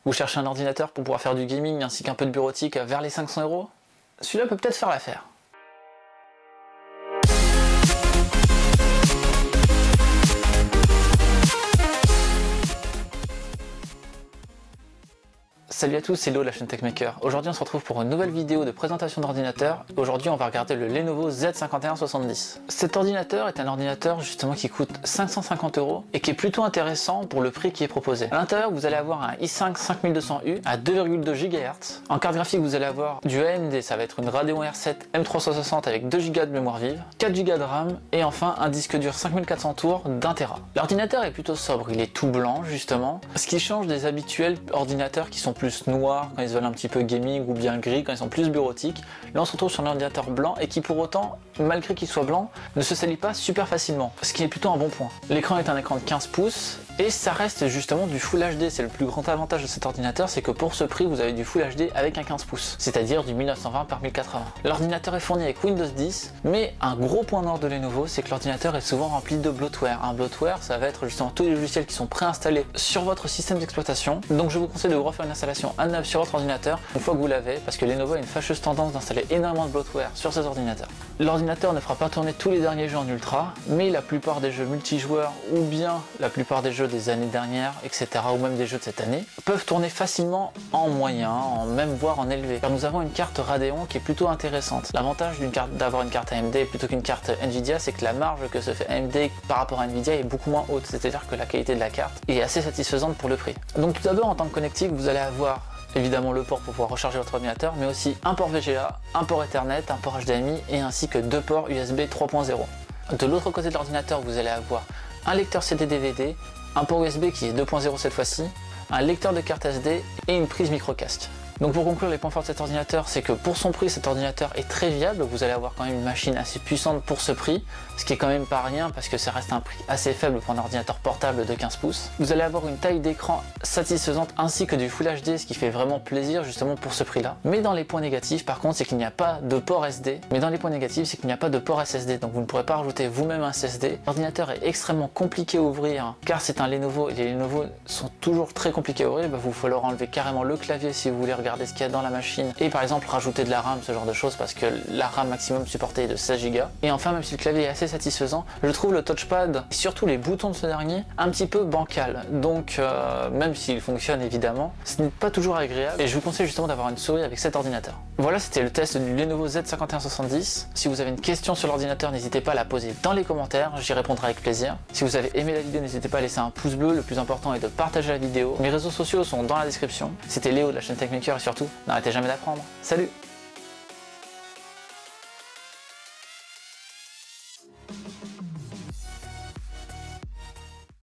Vous cherchez un ordinateur pour pouvoir faire du gaming ainsi qu'un peu de bureautique vers les 500 €? Celui-là peut peut-être faire l'affaire. Salut à tous, c'est Léo de la chaîne TechMaker. Aujourd'hui on se retrouve pour une nouvelle vidéo de présentation d'ordinateur. Aujourd'hui on va regarder le Lenovo Z5170. Cet ordinateur est un ordinateur justement qui coûte 550 € et qui est plutôt intéressant pour le prix qui est proposé. À l'intérieur vous allez avoir un i5 5200U à 2,2 GHz. En carte graphique vous allez avoir du AMD, ça va être une Radeon R7 M360 avec 2 Go de mémoire vive, 4 Go de RAM et enfin un disque dur 5400 tours d'1 Tera. L'ordinateur est plutôt sobre, il est tout blanc justement, ce qui change des habituels ordinateurs qui sont plus noirs quand ils veulent un petit peu gaming ou bien gris quand ils sont plus bureautiques. Là on se retrouve sur un ordinateur blanc et qui pour autant, malgré qu'il soit blanc, ne se salit pas super facilement, ce qui est plutôt un bon point. L'écran est un écran de 15 pouces et ça reste justement du Full HD. C'est le plus grand avantage de cet ordinateur, c'est que pour ce prix vous avez du Full HD avec un 15 pouces, c'est-à-dire du 1920 par 1080. L'ordinateur est fourni avec Windows 10, mais un gros point noir de Lenovo, c'est que l'ordinateur est souvent rempli de bloatware. Un bloatware, ça va être justement tous les logiciels qui sont préinstallés sur votre système d'exploitation. Donc je vous conseille de refaire une installation à neuf sur votre ordinateur une fois que vous l'avez, parce que Lenovo a une fâcheuse tendance d'installer énormément de bloatware sur ses ordinateurs. L'ordinateur ne fera pas tourner tous les derniers jeux en ultra, mais la plupart des jeux multijoueurs ou bien la plupart des jeux des années dernières, etc., ou même des jeux de cette année, peuvent tourner facilement en moyen, en même voire en élevé. Car nous avons une carte Radeon qui est plutôt intéressante. L'avantage d'avoir une carte AMD plutôt qu'une carte Nvidia, c'est que la marge que se fait AMD par rapport à Nvidia est beaucoup moins haute, c'est-à-dire que la qualité de la carte est assez satisfaisante pour le prix. Donc tout d'abord en tant que connectique, vous allez avoir évidemment le port pour pouvoir recharger votre ordinateur, mais aussi un port VGA, un port Ethernet, un port HDMI et ainsi que deux ports USB 3.0. De l'autre côté de l'ordinateur, vous allez avoir un lecteur CD-DVD, un port USB qui est 2.0 cette fois-ci, un lecteur de carte SD et une prise micro-casque. Donc pour conclure, les points forts de cet ordinateur, c'est que pour son prix, cet ordinateur est très viable. Vous allez avoir quand même une machine assez puissante pour ce prix, ce qui est quand même pas rien parce que ça reste un prix assez faible pour un ordinateur portable de 15 pouces. Vous allez avoir une taille d'écran satisfaisante ainsi que du Full HD, ce qui fait vraiment plaisir justement pour ce prix-là. Mais dans les points négatifs, par contre, c'est qu'il n'y a pas de port SD. Mais dans les points négatifs, c'est qu'il n'y a pas de port SSD, donc vous ne pourrez pas rajouter vous-même un SSD. L'ordinateur est extrêmement compliqué à ouvrir car c'est un Lenovo et les Lenovo sont toujours très compliqués à ouvrir. Il va vous falloir enlever carrément le clavier si vous voulez regarder ce qu'il y a dans la machine et par exemple rajouter de la RAM, ce genre de choses, parce que la RAM maximum supportée est de 16 Go. Et enfin, même si le clavier est assez satisfaisant, je trouve le touchpad et surtout les boutons de ce dernier un petit peu bancal. Donc même s'il fonctionne évidemment, ce n'est pas toujours agréable et je vous conseille justement d'avoir une souris avec cet ordinateur. Voilà, c'était le test du Lenovo Z5170. Si vous avez une question sur l'ordinateur, n'hésitez pas à la poser dans les commentaires, j'y répondrai avec plaisir. Si vous avez aimé la vidéo, n'hésitez pas à laisser un pouce bleu, le plus important est de partager la vidéo. Mes réseaux sociaux sont dans la description. C'était Léo de la chaîne TechMaker et surtout, n'arrêtez jamais d'apprendre. Salut!